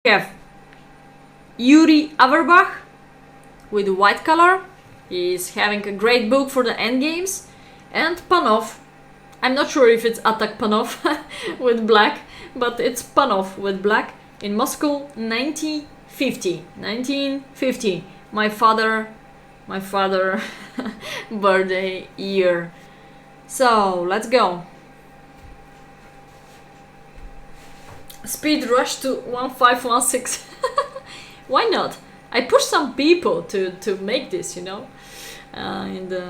We have Yuri Averbach with white color. He's having a great book for the endgames. And Panov. I'm not sure if it's Atak Panov with black, but it's Panov with black in Moscow 1950. 1950. My father birthday year. So let's go. Speed rush to 1516. Why not? I pushed some people to make this, you know, in the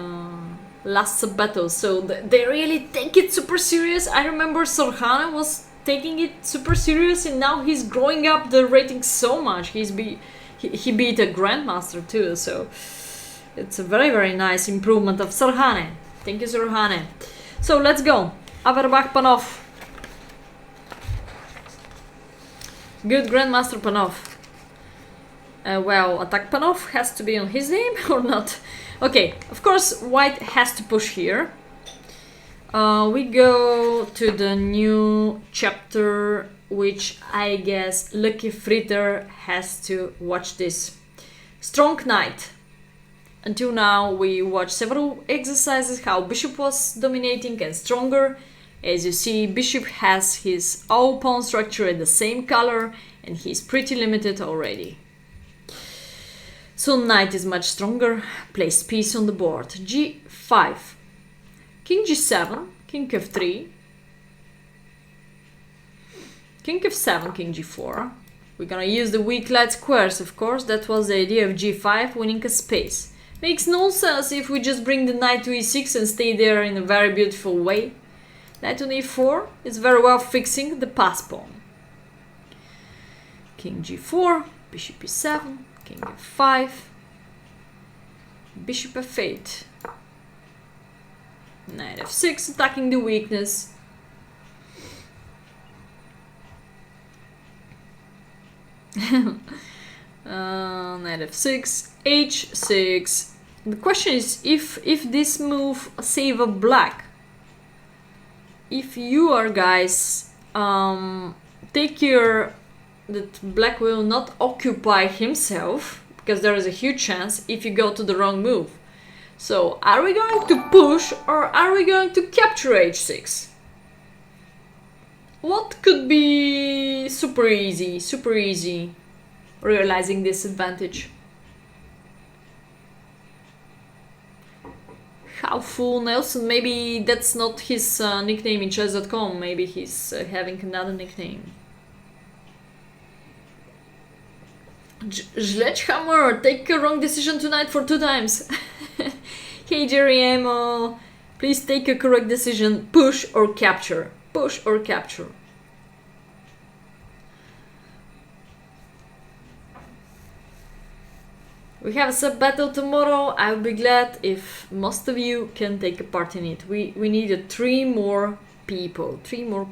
last battle. So they really take it super serious. I remember Sorhana was taking it super serious, and now he's growing up the rating so much. He beat a grandmaster too, so it's a very, very nice improvement of Sorhane. Thank you, Sorhane. So let's go. Averbach Panov. Good Grandmaster Panov. Well, Attack Panov has to be on his name or not? Okay, of course white has to push here. We go to the new chapter, which I guess LuckyFritter has to watch this. Strong Knight. Until now we watched several exercises how bishop was dominating and stronger. As you see, bishop has his all pawn structure in the same color and he's pretty limited already. So knight is much stronger, place piece on the board. G5, king G7, king F3, king F7, king G4. We're gonna use the weak light squares, of course. That was the idea of G5, winning a space. Makes no sense if we just bring the knight to E6 and stay there in a very beautiful way. Knight on E4 is very well fixing the pass pawn. King G4, bishop E7, king F5, bishop F8, knight F6, attacking the weakness. Knight F6, H6. The question is if this move save a black. If you are guys, take care that black will not occupy himself, because there is a huge chance if you go to the wrong move. So are we going to push or are we going to capture H6? What could be super easy realizing this advantage? How fool Nelson, maybe that's not his nickname in chess.com, maybe he's having another nickname. Sledgehammer, take a wrong decision tonight for 2 times. Hey Jerry Amo, please take a correct decision, push or capture. Push or capture. We have a sub battle tomorrow. I'll be glad if most of you can take a part in it. We need 3 more people, 3 more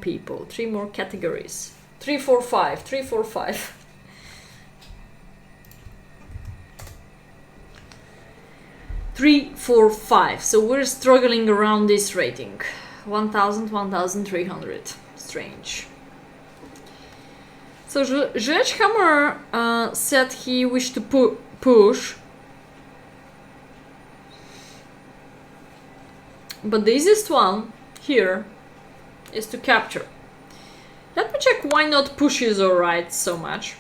categories. 3, 4, 5, 3, 4, 5. 3, 4, 5. So we're struggling around this rating. 1000, 1300. Strange. So Sledgehammer said he wished to push, but the easiest one here is to capture. Let me check why not push is alright so much.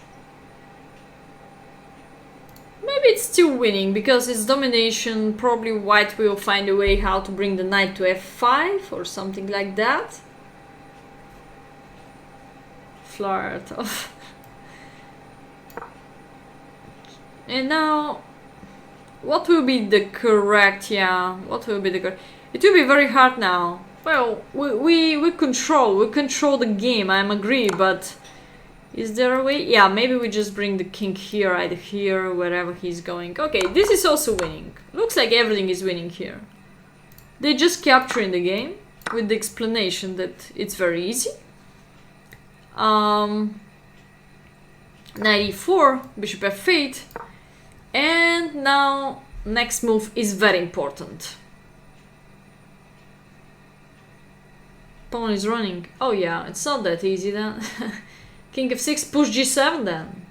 Maybe it's still winning because it's domination. Probably white will find a way how to bring the knight to F5 or something like that. Flirt of. And now, what will be the correct? Yeah, what will be the correct? It will be very hard now. Well, we control the game. I'm agree, but is there a way? Yeah, maybe we just bring the king here, either here, wherever he's going. Okay, this is also winning. Looks like everything is winning here. They just capturing the game with the explanation that it's very easy. Knight e4, bishop f8, and now next move is very important. Pawn is running. Oh yeah, it's not that easy then. King f6, push g7 then.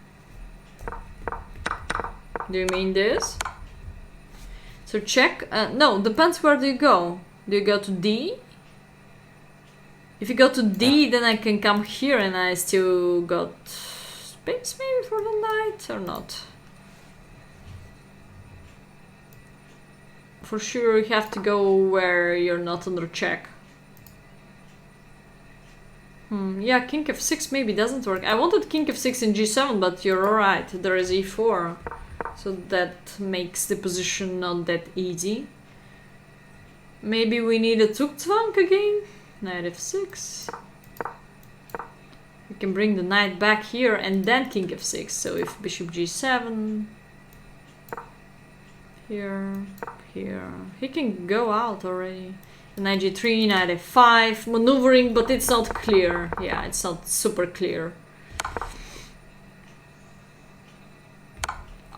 Do you mean this? So check. No, depends where do you go. Do you go to D? If you go to D, then I can come here and I still got space maybe for the knight or not. For sure you have to go where you're not under check. Yeah, king f6 maybe doesn't work. I wanted king f6 and g7, but you're alright. There is e4. So that makes the position not that easy. Maybe we need a Zugzwang again. Knight f6. We can bring the knight back here and then king f6. So if bishop g7, here, he can go out already. Knight g3, knight f5, maneuvering, but it's not clear. Yeah, it's not super clear.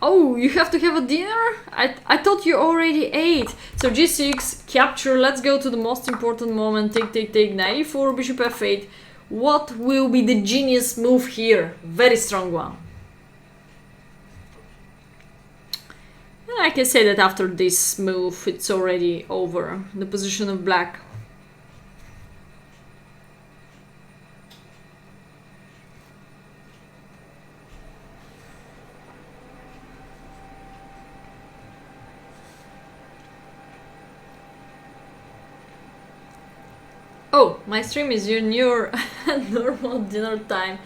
Oh, you have to have a dinner? I thought you already ate. So g6, capture, let's go to the most important moment. Take, knight e4, bishop f8. What will be the genius move here? Very strong one. And I can say that after this move, it's already over, the position of black. Oh, my stream is your new normal dinner time.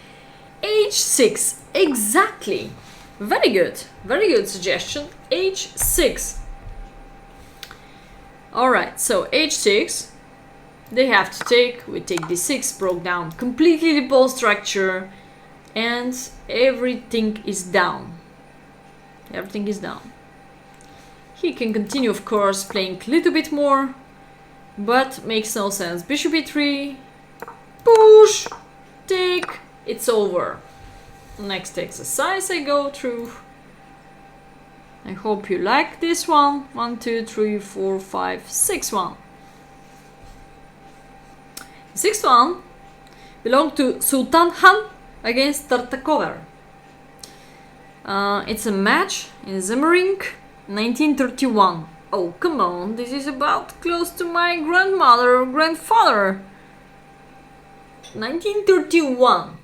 H6, exactly. Very good suggestion. H6. Alright, so H6. They have to take, we take D6, broke down completely the pawn structure, and everything is down. Everything is down. He can continue, of course, playing a little bit more, but makes no sense. Bishop e3, push, take, it's over. Next exercise I go through. I hope you like this one. 1, 2, 3, 4, 5, 6 one. The sixth one belonged to Sultan Han against Tartakover. It's a match in Semmering, 1931. Oh, come on, this is about close to my grandmother or grandfather. 1931.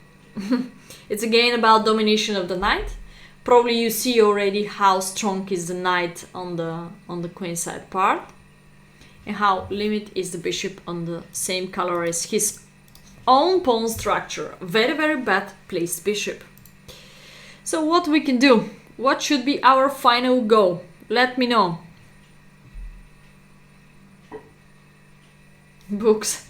It's again about domination of the knight. Probably you see already how strong is the knight on the queenside part, and how limited is the bishop on the same color as his own pawn structure. Very, very bad placed bishop. So what we can do? What should be our final go? Let me know. Books.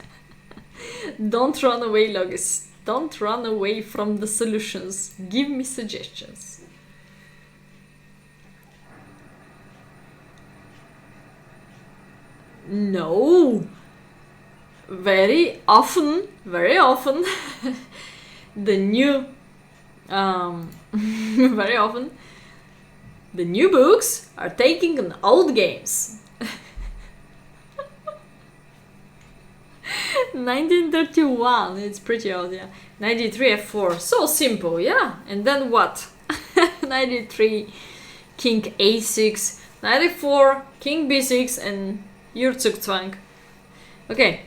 Don't run away, Logis. Don't run away from the solutions. Give me suggestions. No. Very often, the new very often the new books are taking on old games. 1931, it's pretty old, yeah. 93 f4, so simple, yeah. And then what? 93, king a6, 94, king b6, and you're Zugzwang. Okay,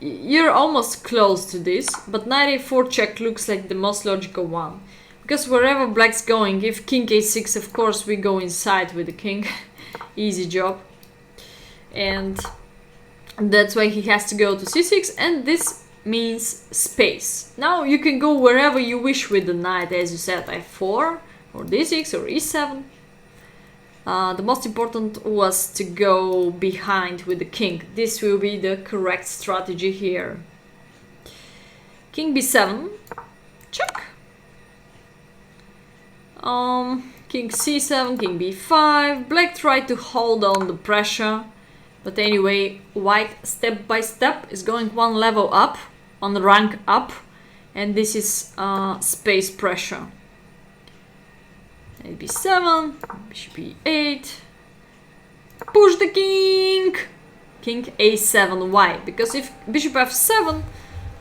you're almost close to this, but 94 check looks like the most logical one. Because wherever black's going, if king a6, of course we go inside with the king. Easy job. And that's why he has to go to c6, and this means space. Now you can go wherever you wish with the knight, as you said, f4 or d6 or e7. The most important was to go behind with the king. This will be the correct strategy here. King b7, check. King c7, king b5. Black tried to hold on the pressure. But anyway, white step by step is going one level up, on the rank up, and this is space pressure. Knight b7, bishop e8, push the king, king a7. Why? Because if bishop f7,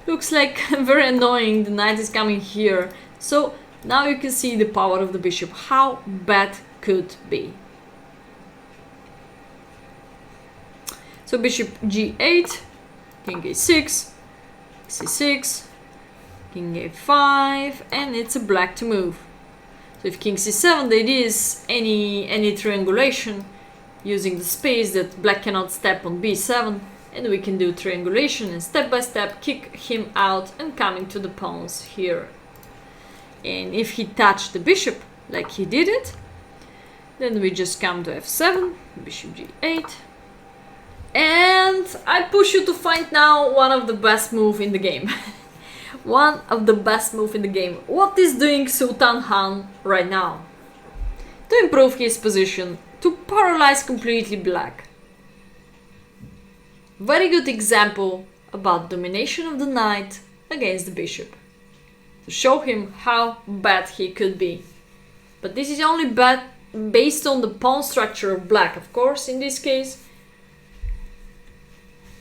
Looks like very annoying. The knight is coming here. So now you can see the power of the bishop. How bad could be. So bishop g8, king a6, c6, king a5, and it's a black to move. So if king c7, there is any triangulation using the space that black cannot step on b7, and we can do triangulation and step by step kick him out and coming to the pawns here. And if he touched the bishop like he did it, then we just come to f7, bishop g8, and I push you to find now one of the best move in the game. One of the best move in the game. What is doing Sultan Han right now? To improve his position, to paralyze completely black. Very good example about domination of the knight against the bishop. To show him how bad he could be. But this is only bad based on the pawn structure of black, of course, in this case.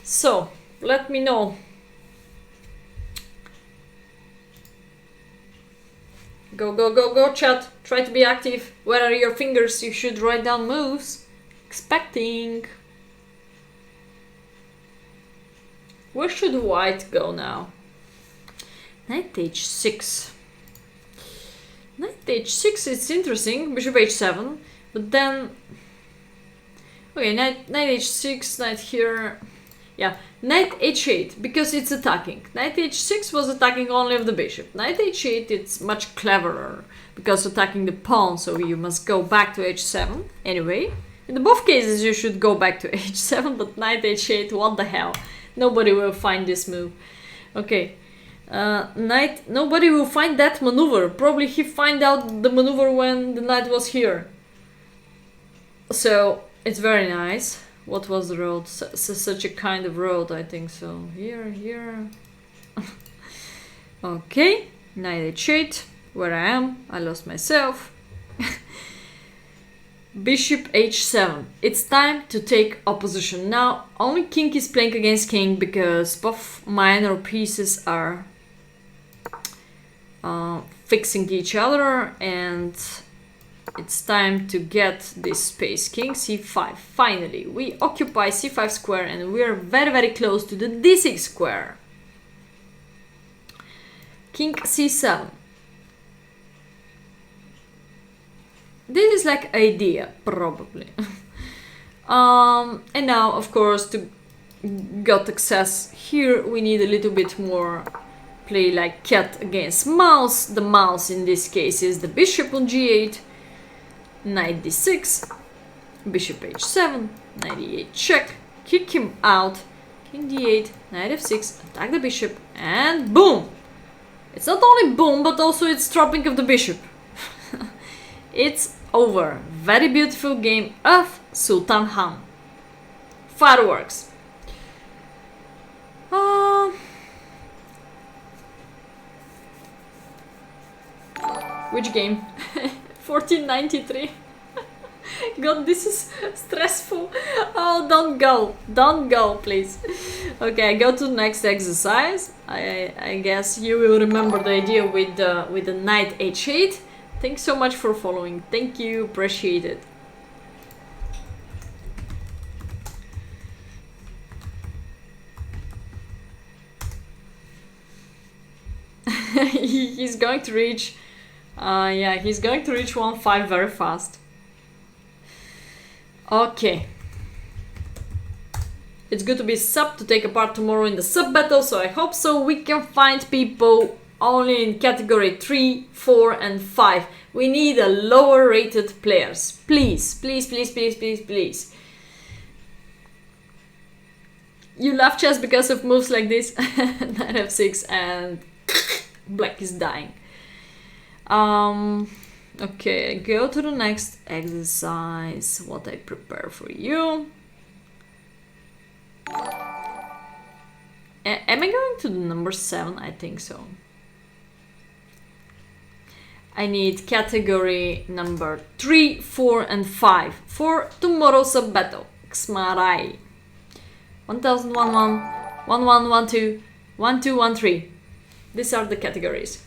So, let me know. Go, go, go, go, chat. Try to be active. Where are your fingers? You should write down moves. Expecting. Where should white go now? Knight h6. Knight h6 is interesting. Bishop h7. But then... Okay, knight h6, knight here... Yeah, knight h8, because it's attacking. Knight h6 was attacking only of the bishop. Knight h8, it's much cleverer, because attacking the pawn, so you must go back to h7. Anyway, in both cases you should go back to h7, but knight h8, what the hell? Nobody will find this move. Okay, nobody will find that maneuver. Probably he find out the maneuver when the knight was here. So, it's very nice. What was the road? Such a kind of road, I think so. Here. Okay, knight h8. Where I am, I lost myself. Bishop h7. It's time to take opposition. Now, only king is playing against king because both minor pieces are fixing each other, and it's time to get this space. King c5. Finally, we occupy c5 square and we are very, very close to the d6 square. King c7. This is like idea, probably. And now, of course, to get access here, we need a little bit more play like cat against mouse. The mouse in this case is the bishop on g8. Knight d6, bishop h7, knight e8 check, kick him out, king d8, knight f6, attack the bishop, and boom! It's not only boom, but also it's dropping of the bishop. It's over. Very beautiful game of Sultan Han. Fireworks. Which game? 1493. God, this is stressful. Oh, don't go, please. Okay, I go to the next exercise. I guess you will remember the idea with the knight h8. Thanks so much for following. Thank you, appreciate it. He's going to reach. Yeah, he's going to reach 1-5 very fast. Okay. It's good to be sub to take a part tomorrow in the sub battle, so I hope so. We can find people only in category 3, 4 and 5. We need a lower rated players. Please, please, please, please, please, please. You love chess because of moves like this. Knight f6 and black is dying. Okay, go to the next exercise. What I prepare for you. Am I going to the number 7? I think so. I need category number 3, 4 and 5 for tomorrow's sub battle. Xmarai. 1011, 1112, 1, 2, 1, 3. These are the categories.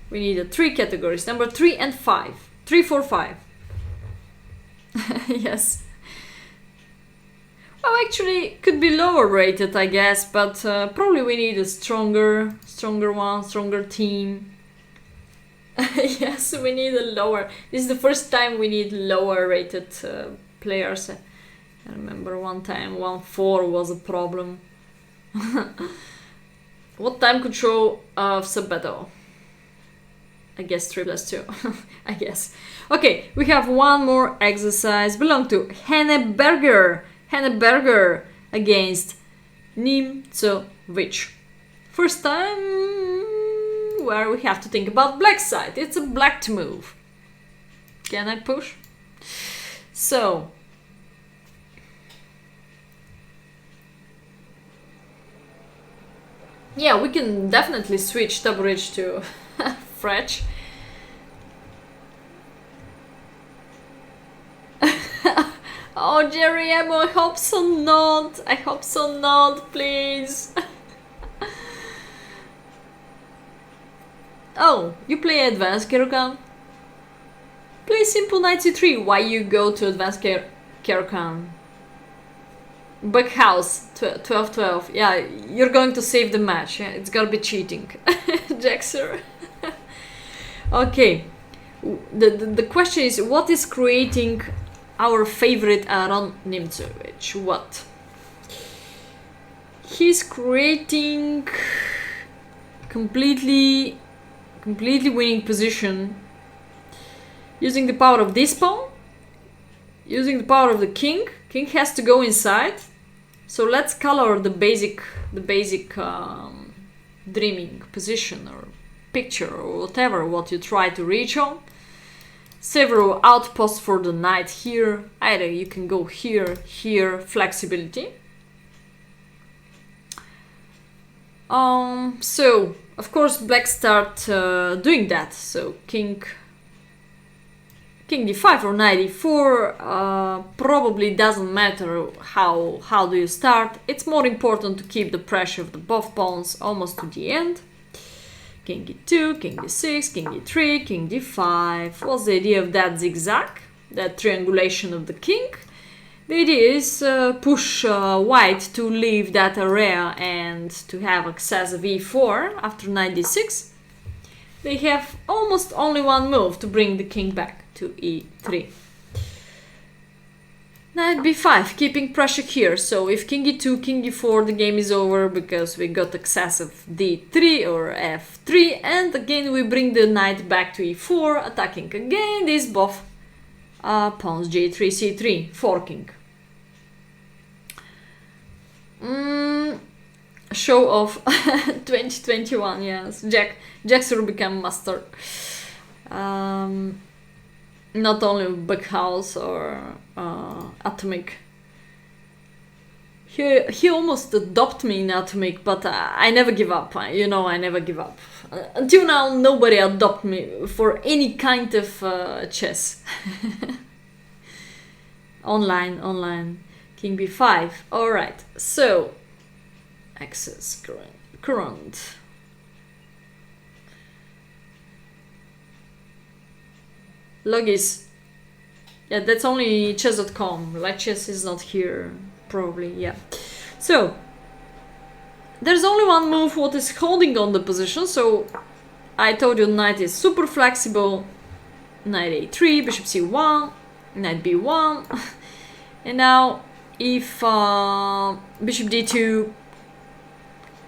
We need 3 categories. Number 3 and 5. 3, 4, 5. Yes. Well, actually, could be lower rated, I guess, but probably we need a stronger one, stronger team. Yes, we need a lower. This is the first time we need lower rated players. I remember one time 1-4 was a problem. What time control of Sabato? I guess 3+2. I guess. Okay, we have one more exercise. Belong to Henneberger. Henneberger against Nimzovic. First time where we have to think about black side. It's a black move. Can I push? So yeah, we can definitely switch Taburich to French. Oh, Jerry, I hope so not. I hope so not, please. Oh, you play advanced Kerokan? Play simple knight c3. Why you go to advanced Kerokan? Back house 12-12. Yeah, you're going to save the match. Yeah, it's gotta be cheating. Jaxer. Okay. The question is, what is creating our favorite Aaron Nimzovic? What? He's creating completely winning position using the power of this pawn, using the power of the king. King has to go inside. So let's color the basic dreaming position or picture or whatever what you try to reach on. Several outposts for the knight here. Either you can go here, flexibility. So of course black start doing that. So king d5 or knight e4 probably doesn't matter how do you start. It's more important to keep the pressure of the both pawns almost to the end. King d2, king d6, king d3, king d5. What's the idea of that zigzag? That triangulation of the king? The idea is push white to leave that area and to have access of e4 after knight d6. They have almost only one move to bring the king back to e3. Knight b5, keeping pressure here. So if king e2, king d4, the game is over because we got access of d3 or f3, and again we bring the knight back to e4, attacking again these both pawns, g3, c3, forking. Show off 2021, yes. Jaxer became master. Not only back house or atomic. He almost adopted me in atomic, but I never give up. I never give up. Until now, nobody adopted me for any kind of chess. Online. King b5. All right. So, access current. Logis. Yeah, that's only chess.com. Like chess is not here, probably. Yeah. So there's only one move what is holding on the position. So I told you knight is super flexible. Knight a3, bishop c1, knight b1, and now if bishop d2,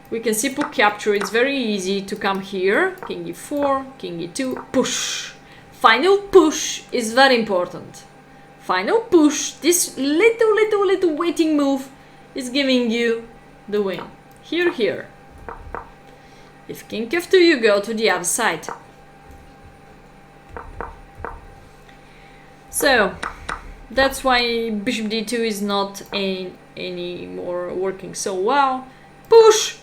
we can simple capture. It's very easy to come here. King e4, king e2, push. Final push is very important. Final push, this little waiting move is giving you the win. Here. If king f2, you go to the other side. So that's why bishop d2 is not any more working so well. Push!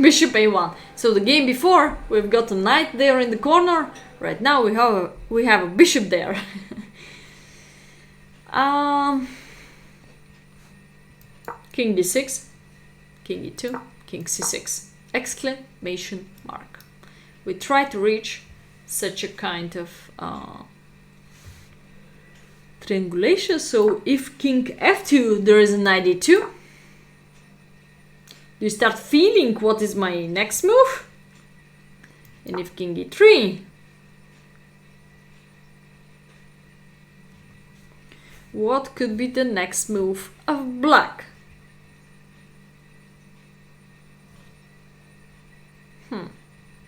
Bishop a1. So the game before we've got a knight there in the corner. Right now we have a bishop there. King d6. king e2, king c6, exclamation mark. We try to reach such a kind of triangulation. So if king f2, there is a knight e2. Do you start feeling what is my next move? And if king e3, what could be the next move of black?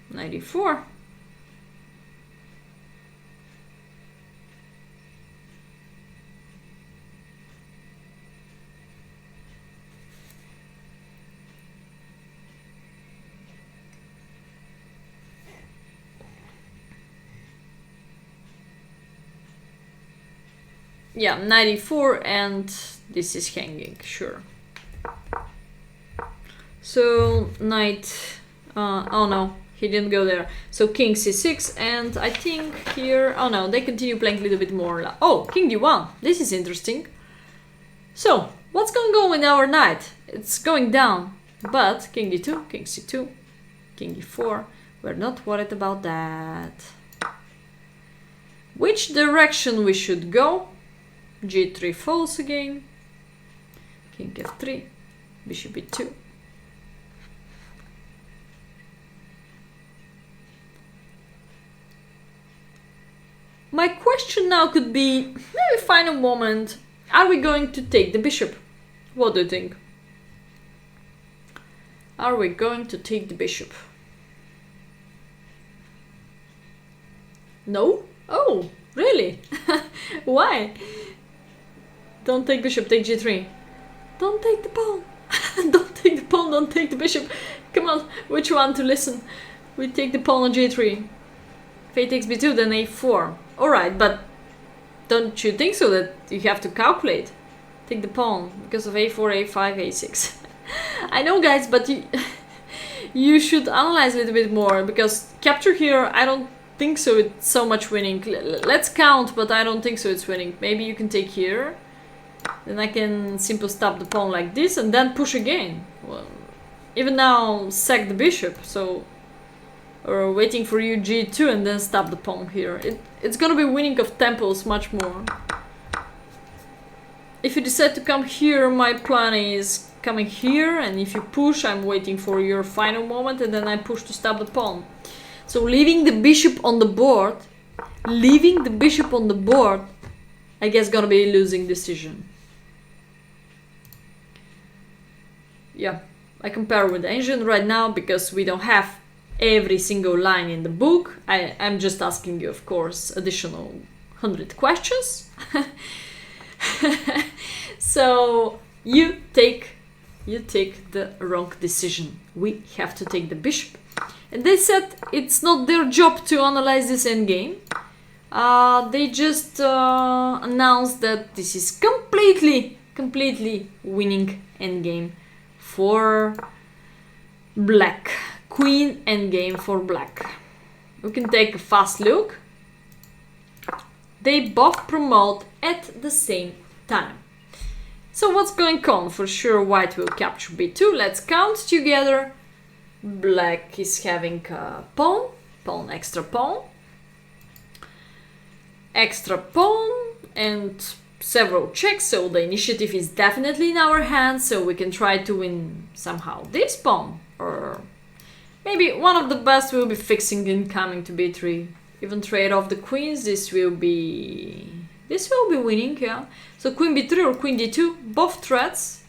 Knight e4. Yeah, knight e4, and this is hanging, sure. So knight, oh no, he didn't go there. So king c6, and I think here, oh no, they continue playing a little bit more. Oh, king d1, this is interesting. So, what's going on with our knight? It's going down, but king d2, king c2, king e4, we're not worried about that. Which direction we should go? g3 falls again, king f3, bishop e2. My question now could be, maybe final moment, are we going to take the bishop? What do you think? Are we going to take the bishop? No? Oh, really? Why? Don't take bishop, take g3. Don't take the pawn. Don't take the pawn, don't take the bishop. Come on, which one to listen? We take the pawn on g3. If a takes b2, then a4. Alright, but don't you think so that you have to calculate? Take the pawn because of a4, a5, a6. I know, guys, but you should analyze a little bit more, because capture here, I don't think so it's so much winning. Let's count, but I don't think so it's winning. Maybe you can take here. Then I can simply stop the pawn like this and then push again. Well, even now sack the bishop, so or waiting for you g2 and then stop the pawn here. It's gonna be winning of temples much more. If you decide to come here, my plan is coming here, and if you push, I'm waiting for your final moment and then I push to stop the pawn. So leaving the bishop on the board, I guess gonna be a losing decision. Yeah, I compare with the engine right now because we don't have every single line in the book. I'm just asking you, of course, additional 100 questions. So you take the wrong decision. We have to take the bishop. And they said it's not their job to analyze this endgame. They just announced that this is completely winning endgame for black. Queen endgame for black. We can take a fast look. They both promote at the same time. So what's going on? For sure white will capture b2. Let's count together. Black is having a pawn, extra pawn, and several checks, so the initiative is definitely in our hands, so we can try to win somehow this pawn, or maybe one of the best will be fixing and coming to b3. Even trade off the queens, this will be winning, yeah. So queen b3 or queen d2, both threats.